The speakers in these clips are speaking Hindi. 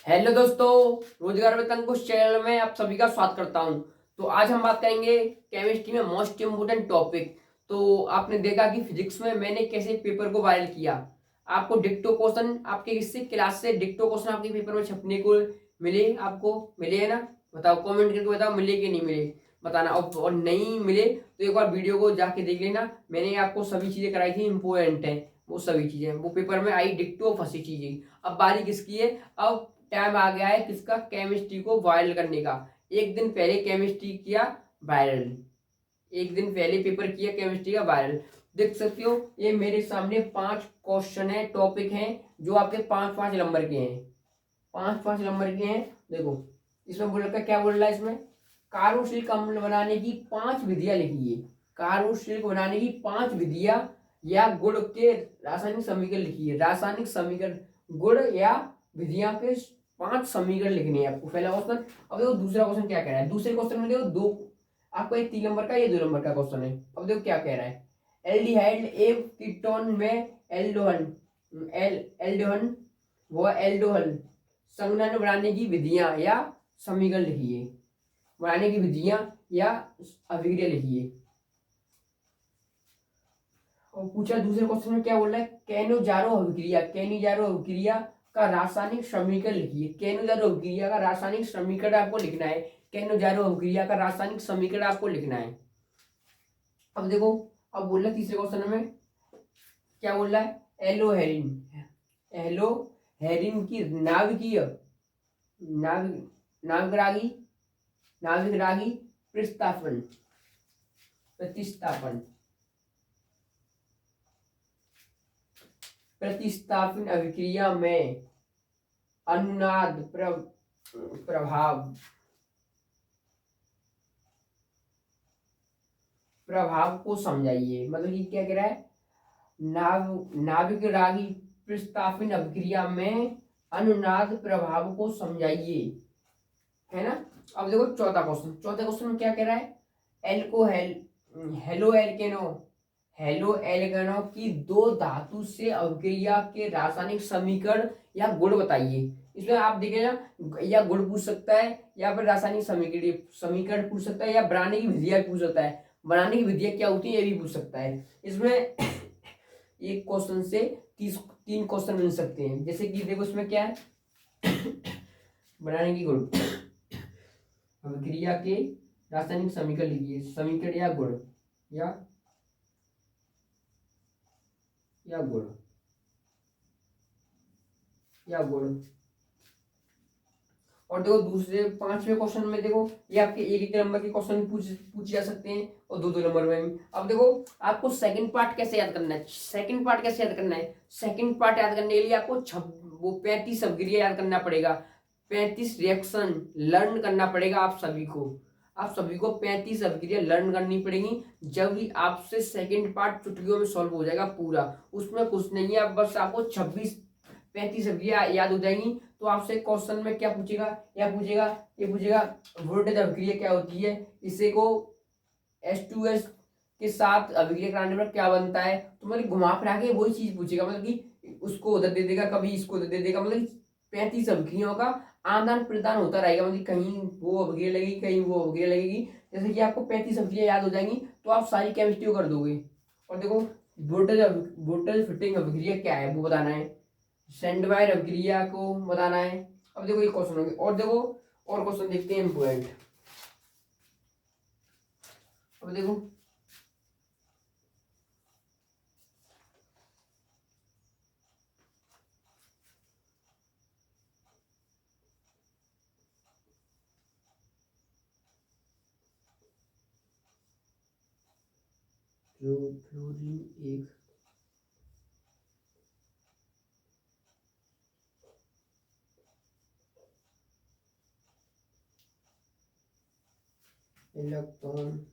हेलो दोस्तों, रोजगार वेतन कुछ चैनल में आप सभी का स्वागत करता हूं। तो आज हम बात करेंगे केमिस्ट्री में मोस्ट इम्पोर्टेंट टॉपिक। तो आपने देखा कि फिजिक्स में मैंने कैसे पेपर को वायरल किया। आपको डिक्टो क्वेश्चन आपके इससे क्लास से डिक्टो क्वेश्चन आपके पेपर में छपने को मिले, आपको मिले है ना? बताओ, कमेंट करके बताओ मिले कि नहीं मिले, बताना। और नहीं मिले तो एक बार वीडियो को जाके देख लेना। मैंने आपको सभी चीजें कराई थी, इंपॉर्टेंट है वो सभी चीजें, वो पेपर में आई डिक्टो फंसी चीजें। अब बारी किसकी है? अब टाइम आ गया है किसका? केमिस्ट्री को वायरल करने का। एक दिन पहले केमिस्ट्री किया वायरल, एक दिन पहले पेपर किया केमिस्ट्री का वायरल। देख सकते हो ये मेरे सामने 5 क्वेश्चन है, टॉपिक हैं जो आपके 5-5 नंबर के हैं, 5-5 नंबर के हैं। देखो इसमें बोल रखा, क्या बोल रहा है इसमें? कार्बोक्सिलिक अम्ल बनाने की 5 विधियां लिखिए। कार्बोक्सिलिक बनाने की 5 विधियां या गुण के रासायनिक समीकरण लिखिए। रासायनिक समीकरण, गुण या विधियां के 5 समीकरण लिखने हैं आपको, पहला क्वेश्चन। अब देखो दूसरा क्वेश्चन क्या कह रहा है। दूसरे क्वेश्चन में देखो दो, आपको एक 3 नंबर का, ये 2 नंबर का क्वेश्चन है। अब देखो क्या कह रहा है। एल्डिहाइड एव कीटोन में एल्डोहन, एल्डोहन वो एल्डोहल संघनन बनाने की विधियां या समीकरण लिखिए। बनाने की विधियां या अभिक्रिया लिखिए। और पूछा दूसरे क्वेश्चन में क्या बोल रहा है, कैनोजारो अभिक्रिया, कैनिजारो अभिक्रिया का रासायनिक समीकरण लिखिए। कैनोजारो अभिक्रिया का रासायनिक समीकरण आपको लिखना है। कैनोजारो अभिक्रिया का रासायनिक समीकरण आपको लिखना है। अब देखो, अब बोल रहा है तीसरे क्वेश्चन में क्या बोल रहा है, एलोहेरिन, एलोहेरिन की नाभिकीय, नाविक नाविक रागी प्रतिस्थापन, प्रतिस्थापन प्रतिस्थापन अभिक्रिया में अनुनाद प्रभाव, प्रभाव को समझाइए। मतलब कि क्या कह रहा है, नाविक रागी प्रतिस्थापन अभिक्रिया में अनुनाद प्रभाव को समझाइए, है ना? अब देखो चौथा क्वेश्चन, चौथे क्वेश्चन में क्या कह रहा है, एल्कोहल हेलो एल्केनो, हेलो एल्केनो की 2 धातु से अभिक्रिया के रासायनिक समीकरण या गुण बताइए। इसमें आप देखिएगा, या गुण पूछ सकता है या फिर रासायनिक समीकरण समीकरण पूछ सकता है, या बनाने की विधियां पूछ सकता है। बनाने की विधियां क्या होती है ये भी पूछ सकता है। इसमें एक क्वेश्चन से 3 क्वेश्चन मिल सकते हैं। जैसे कि देखो इसमें क्या है, बनाने की गुण, अभिक्रिया के रासायनिक समीकरण लिखिए। समीकरण या गुण, या गुण, या गुण। और देखो दूसरे 5वें क्वेश्चन में देखो, ये आपके 1-1 नंबर के क्वेश्चन पूछ जा सकते हैं और 2-2 नंबर में भी। अब देखो आपको सेकंड पार्ट कैसे याद करना है, सेकंड पार्ट कैसे याद करना है। सेकंड पार्ट याद करने के लिए आपको 35 अभिक्रिया याद करना पड़ेगा, 35 रिएक्शन लर्न करना पड़ेगा आप सभी को। आप सभी को 35 अभिक्रिया लर्न करनी पड़ेगी, जब भी आपसे सेकंड पार्ट चुटकियों में सॉल्व हो जाएगा पूरा। उसमें कुछ नहीं है, अब बस आपको 35 अभिक्रिया याद हो जाएंगी। तो आपसे क्वेश्चन में क्या पूछेगा, या पूछेगा, ये पूछेगा वोल्टेज अभिक्रिया क्या होती है, इसे को H2S के साथ अभिक्रिया कराने पर क्या बनता है। तो मतलब घुमा फिरा के वही चीज पूछेगा, मतलब कि उसको उधर दे देगा, कभी इसको उधर दे देगा। मतलब 35 अभिक्रियाओं का आदान प्रदान होता रहेगा, मतलब कहीं वो अभिक्रिया लगेगी, कहीं वो अभिक्रिया लगेगी। जैसे कि आपको 35 अभिक्रिया याद हो जाएंगी तो आप सारी केमिस्ट्री को कर दोगे। और देखो वोल्टेज फिटिंग अभिक्रिया क्या है वो बताना है, सेंडवायर अभिक्रिया को बताना है। अब देखो ये क्वेश्चन होंगे, और देखो और क्वेश्चन देखते हैं इंपॉर्टेंट। अब देखो जो फ्लोरीन एक इलेक्ट्रॉन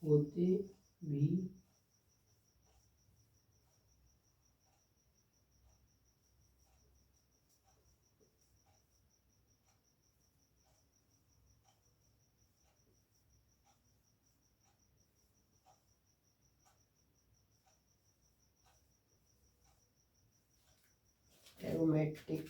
होते भी एरोमेटिक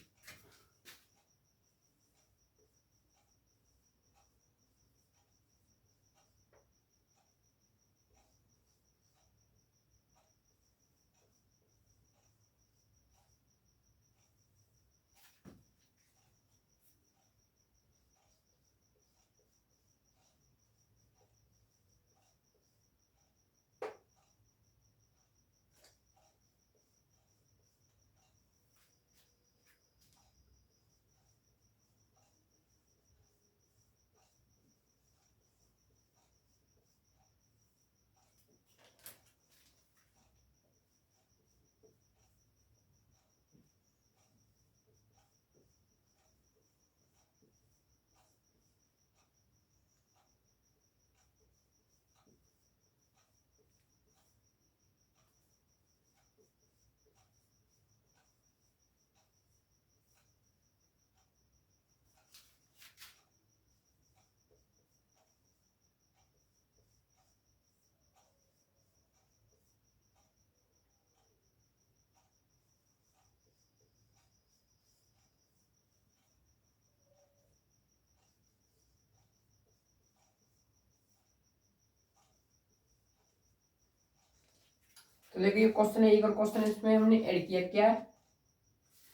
तो देखिए क्वेश्चन है, एक और क्वेश्चन इसमें हमने ऐड किया क्या है,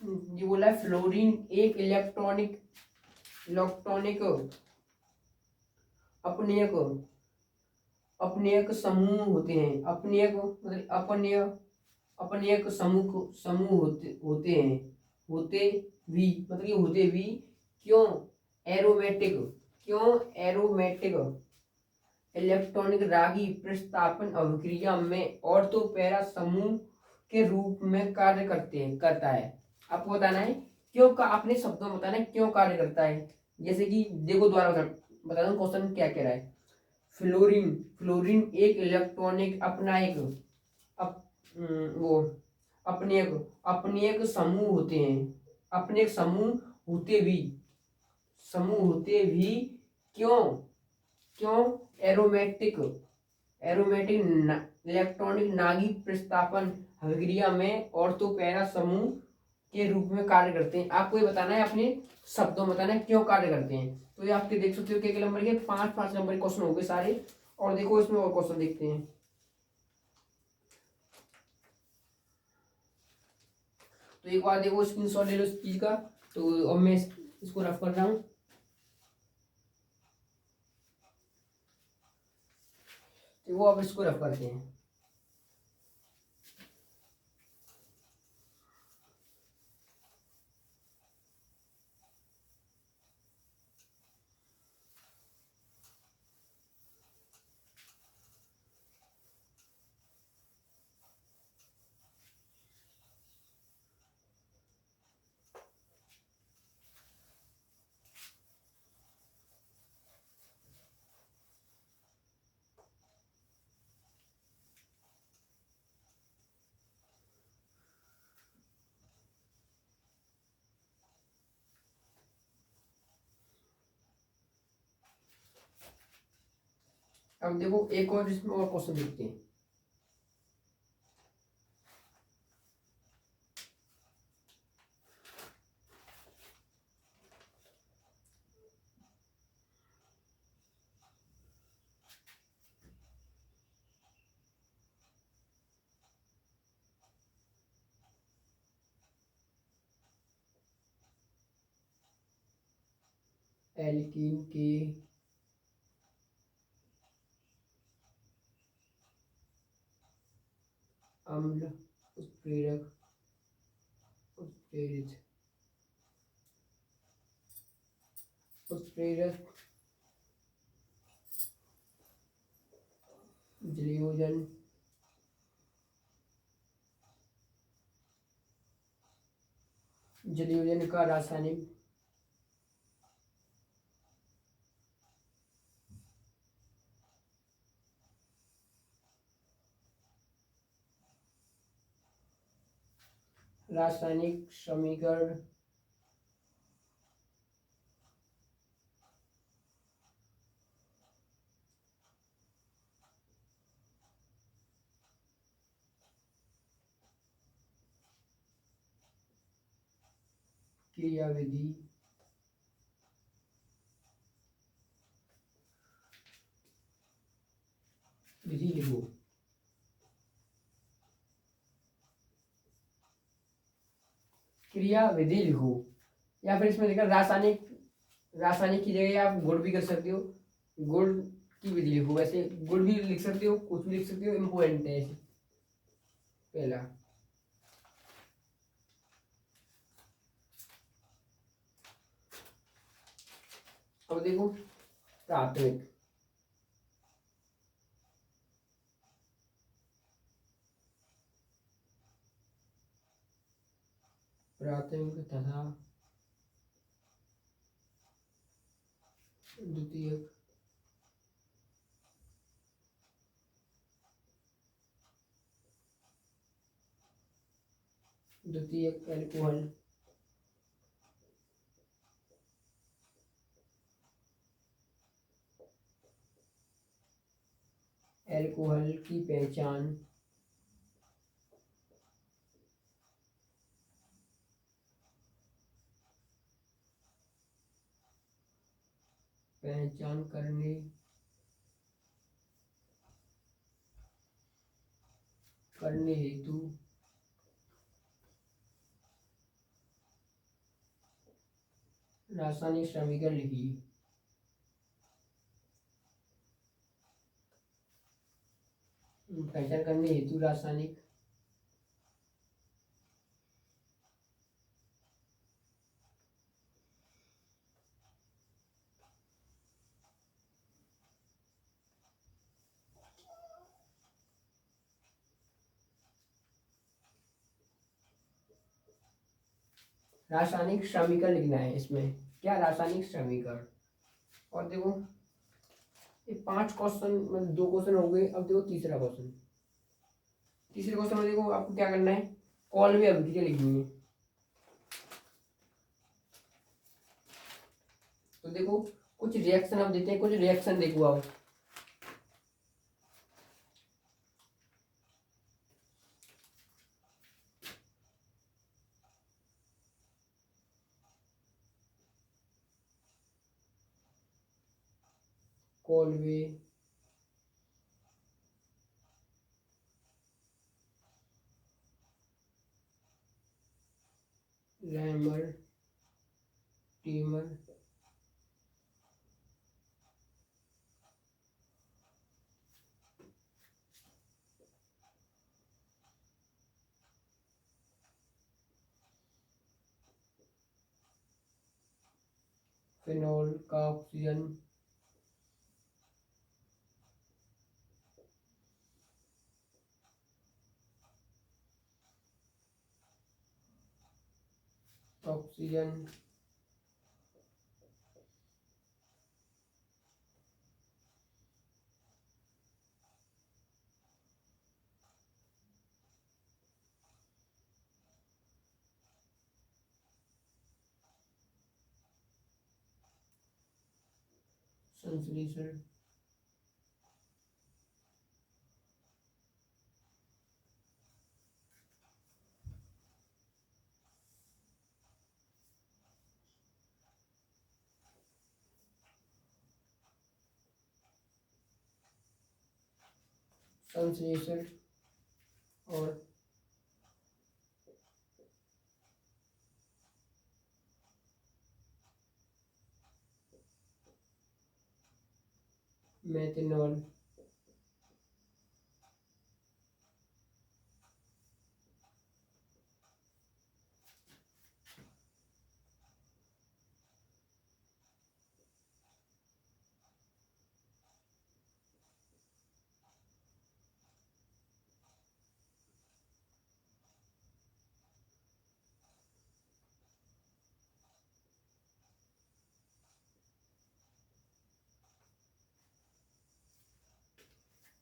ये बोला है फ्लोरीन एक इलेक्ट्रॉनिक इलेक्ट्रॉनिक अपनेयक अपनेयक समूह होते हैं, अपनेयक मतलब अपनेयक समूह समूह होते हैं, होते भी मतलब ये होते भी क्यों एरोमेटिक क्यों एरोमेटिक इलेक्ट्रॉनिक रागी प्रतिस्थापन अभिक्रिया में ऑर्थोपैरा समूह के रूप में कार्य करता है। आपको बताना है क्यों का, अपने शब्दों में बताना है क्यों कार्य करता है। जैसे कि देखो दोबारा बता दूं क्वेश्चन क्या कह रहा है। फ्लोरीन फ्लोरीन एक इलेक्ट्रॉनिक अपना एक वो अपने एक समूह होते हैं, अपने एक समूह होते भी क्यों क्यों एरोमेटिक एरोमेटिक इलेक्ट्रॉनिक नागी प्रतिस्थापन अभिक्रिया में ऑर्थोपैरा समूह के रूप में कार्य करते हैं। आपको ये बताना है, अपने शब्दों में बताना है क्यों कार्य करते हैं। तो ये आपके देख सकते हो क्या नंबर के 5 नंबर के क्वेश्चन हो गए सारे। और देखो इसमें और क्वेश्चन देखते हैं। तो एक बार देखो स्क्रीनशॉट ले लो इस चीज का। तो अब मैं इसको रफ कर रहा हूँ। तो वो अब इसको रफ करते हैं। अब देखो एक और इसमें और क्वेश्चन देखते हैं। एल्कीन के अम्ल उत्प्रेरक उत्प्रेरित उत्प्रेरक जलयोजन जलयोजन का रासायनिक रासायनिक समीकरण क्रियाविधि विधि लिखो। क्रिया विधि लिखो, या फिर इसमें लिखा रासायनिक, रासायनिक की जगह आप गुण भी कर सकते हो, गुण की विधि लिखो। वैसे गुण भी लिख सकते हो, कुछ भी लिख सकते हो, इम्पोर्टेंट है ऐसे। पहला अब देखो प्राथमिक, प्राथमिक तथा द्वितीयक, द्वितीयक एल्कोहल, एल्कोहल की पहचान, पहचान करने करने हेतु रासायनिक समीकरण लिखिए। पहचान करने हेतु रासायनिक रासायनिक समीकरण लिखना है इसमें। क्या? रासायनिक समीकरण। और देखो ये 5 क्वेश्चन मतलब 2 क्वेश्चन हो गए। अब देखो तीसरा क्वेश्चन। तीसरे क्वेश्चन में देखो आपको क्या करना है, कॉलवे अभिक्रिया लिखनी है। तो देखो कुछ रिएक्शन आप देते हैं, कुछ रिएक्शन देखो आप। कॉलवे रैमर टीमर फिनॉल का ऑक्सीजन ऑक्सीजन संश्लेषण संश्लेषण और मेथनॉल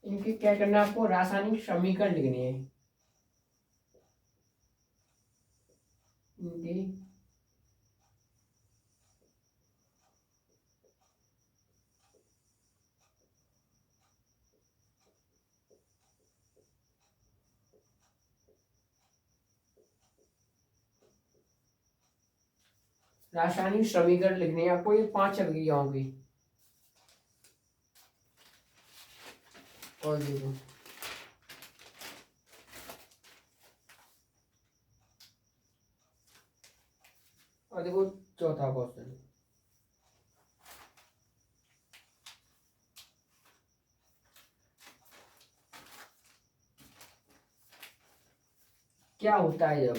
इनके क्या करना है आपको, रासायनिक समीकरण लिखने हैं। रासायनिक समीकरण लिखने हैं आपको, ये 5 अभिक्रियाओं की। और देखो चौथा क्वेश्चन, क्या होता है जब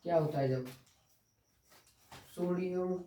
क्या होता है जब सोडियम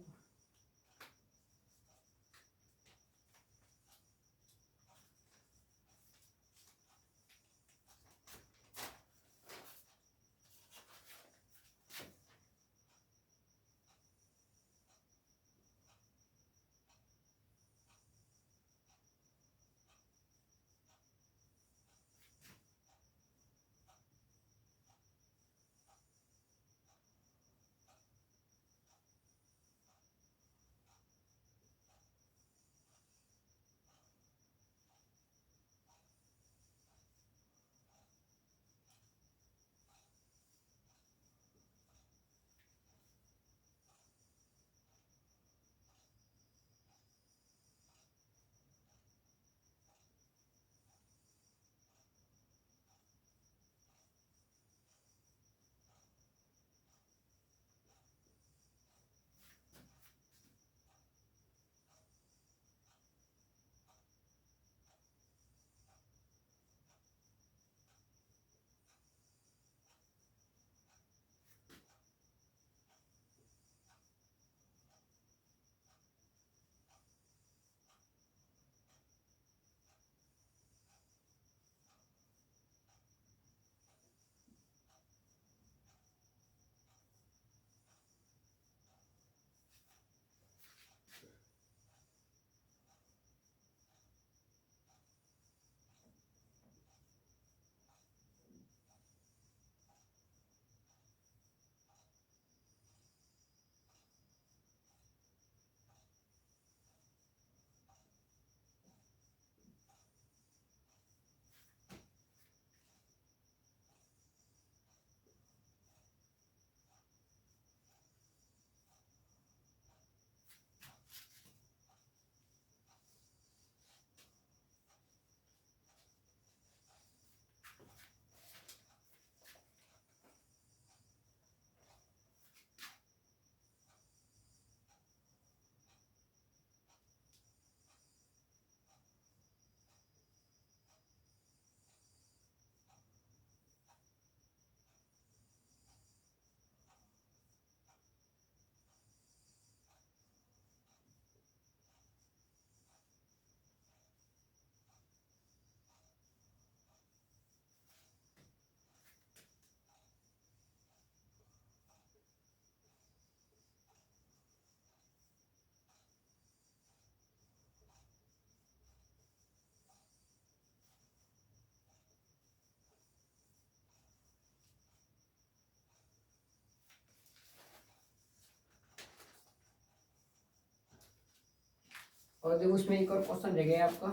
और देखो उसमें एक और क्वेश्चन रह गया आपका,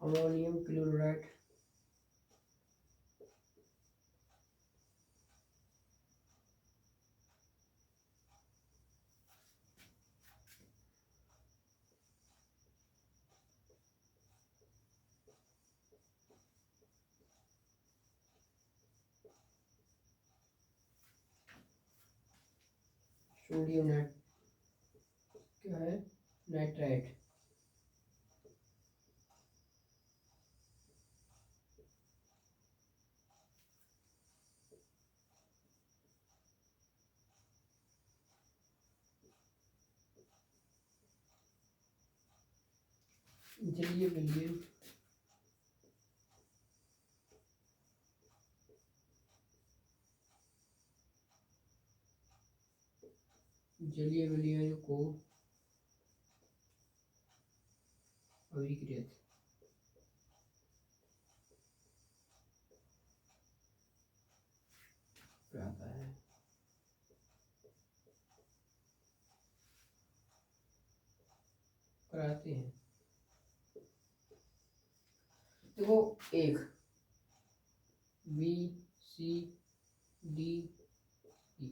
अमोनियम क्लोराइड सोडियम नाइट क्या है, नाइट्राइट। जलीय विलयन जलीय विलयन को अभिक्रियत आता है। कराते हैं। देखो एक बी सी डी ई,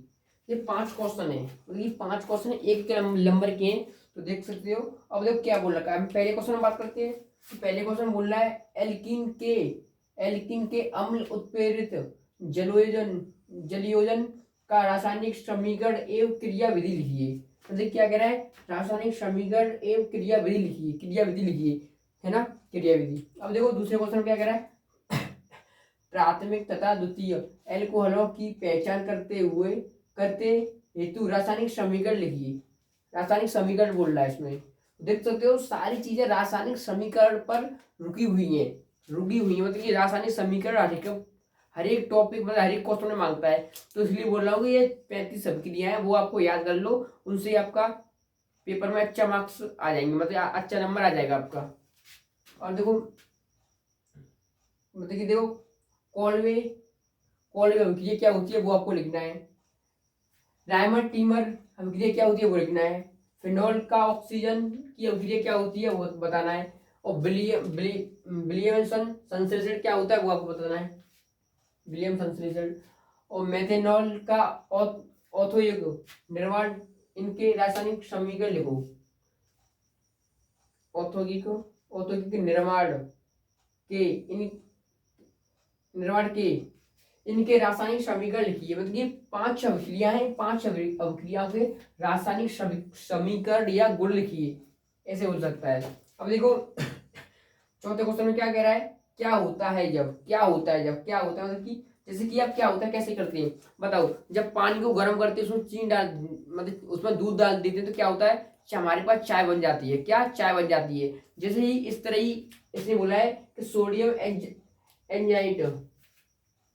ये 5 क्वेश्चन है, मतलब ये 5 क्वेश्चन एक के नंबर के हैं, तो देख सकते हो। अब देखो क्या बोल रखा है, हम पहले क्वेश्चन में बात करते हैं। तो पहले क्वेश्चन बोल रहा है एल्किन के अम्ल उत्प्रेरित जलयोजन का रासायनिक समीकरण एवं क्रिया विधि लिखिए। मतलब क्या कह रहा है, रासायनिक समीकरण एवं क्रिया विधि लिखिए, है ना, क्रिया विधि। अब देखो दूसरे क्वेश्चन में क्या कह रहा है, प्राथमिक तथा द्वितीय एल्कोहलों की पहचान करते हेतु रासायनिक समीकरण लिखिए। रासायनिक समीकरण बोल रहा है इसमें, देख सकते हो सारी चीजें रासायनिक समीकरण पर रुकी हुई हैं, मतलब ये रासायनिक समीकरण हर एक टॉपिक मतलब हर एक क्वेश्चन में मांगता है, तो इसलिए बोल रहा हूँ कि ये 35 अभिक्रिया है, वो आपको याद कर लो, उनसे आपका पेपर में अच्छा मार्क्स आ जाएंगे, मतलब अच्छा नंबर आ जाएगा आपका। और देखो मतलब कि देखो कॉलवे अभिक्रिया क्या होती है वो आपको लिखना है। रायमंड टीमर अभिक्रिया क्या होती है वो लिखना है। फिनॉल का ऑक्सीजन की अभिक्रिया क्या होती है वो बताना है। और विलियमसन संश्लेषण क्या होता है वो आपको बताना है, विलियम संश्लेषण। और मेथेनॉल का औद्योगिक निर्माण, इनके रासायनिक समीकरण लिखो। औद्योगिक निर्माण के इनके रासायनिक समीकरण लिखिए। मतलब ये 5 अभिक्रिया हैं, 5 अभिक्रियाओं के रासायनिक समीकरण या गुण लिखिए, ऐसे हो सकता है। अब देखो चौथे क्वेश्चन में क्या कह रहा है, क्या होता है जब मतलब कि जैसे कि आप क्या होता है कैसे करते हैं बताओ। जब पानी को गर्म करते हैं उसमें चीनी डाल मतलब उसमें दूध डाल देते हैं तो क्या होता है, हमारे पास चाय बन जाती है। क्या चाय बन जाती है। जैसे ही इस तरह ही इसने बोला है कि सोडियम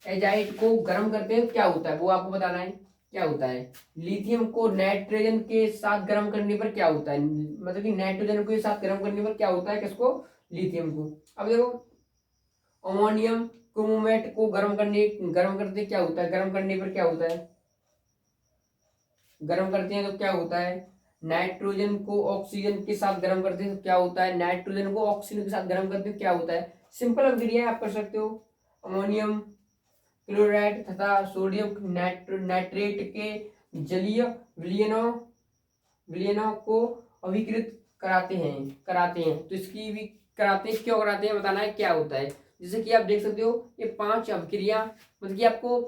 एजाइड को गर्म करते हैं क्या होता है वो आपको बताना है, क्या होता है। लिथियम को नाइट्रोजन के साथ गर्म करने पर क्या होता है, मतलब कि नाइट्रोजन के साथ गर्म करने पर क्या होता है, किसको, लिथियम को। अब देखो अमोनियम क्रोमेट को गर्म करते क्या होता है, गर्म करने पर क्या होता है, गर्म करते हैं तो क्या होता है। नाइट्रोजन को ऑक्सीजन के साथ गर्म करते हैं तो क्या होता है, नाइट्रोजन को ऑक्सीजन के साथ गर्म करते हैं क्या होता है। सिंपल अभिक्रिया आप कर सकते हो। अमोनियम क्लोराइड तथा सोडियम नाइट्रेट के जलीय विलयनों को अभिकृत कराते हैं तो इसकी भी कराते हैं, क्यों कराते हैं बताना है क्या होता है। जैसे कि आप देख सकते हो ये 5 अभिक्रिया मतलब कि आपको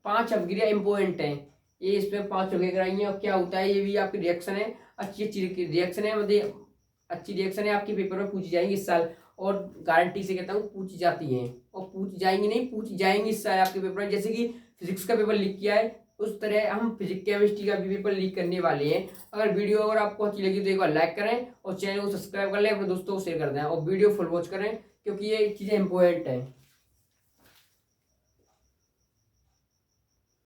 5 अभिक्रिया इंपॉर्टेंट है, ये इसमें 5 अभिक्रिया कराई हैं। और क्या होता है, ये भी आपकी रिएक्शन है, अच्छी रिएक्शन है, मतलब अच्छी रिएक्शन है, आपके पेपर में पूछी जाएंगी इस साल, और गारंटी से कहता हूँ पूछी जाती हैं, और पूछी जाएंगी नहीं पूछी जाएंगी इस साल आपके पेपर में। जैसे कि फिजिक्स का पेपर लीक किया है उस तरह हम फिजिक्स केमिस्ट्री का भी पेपर लीक करने वाले हैं। अगर आपको अच्छी लगी तो एक बार लाइक करें और चैनल को सब्सक्राइब कर लें, अपने दोस्तों को शेयर कर दें और वीडियो फुल वॉच करें क्योंकि ये चीज़ें इंपॉर्टेंट हैं।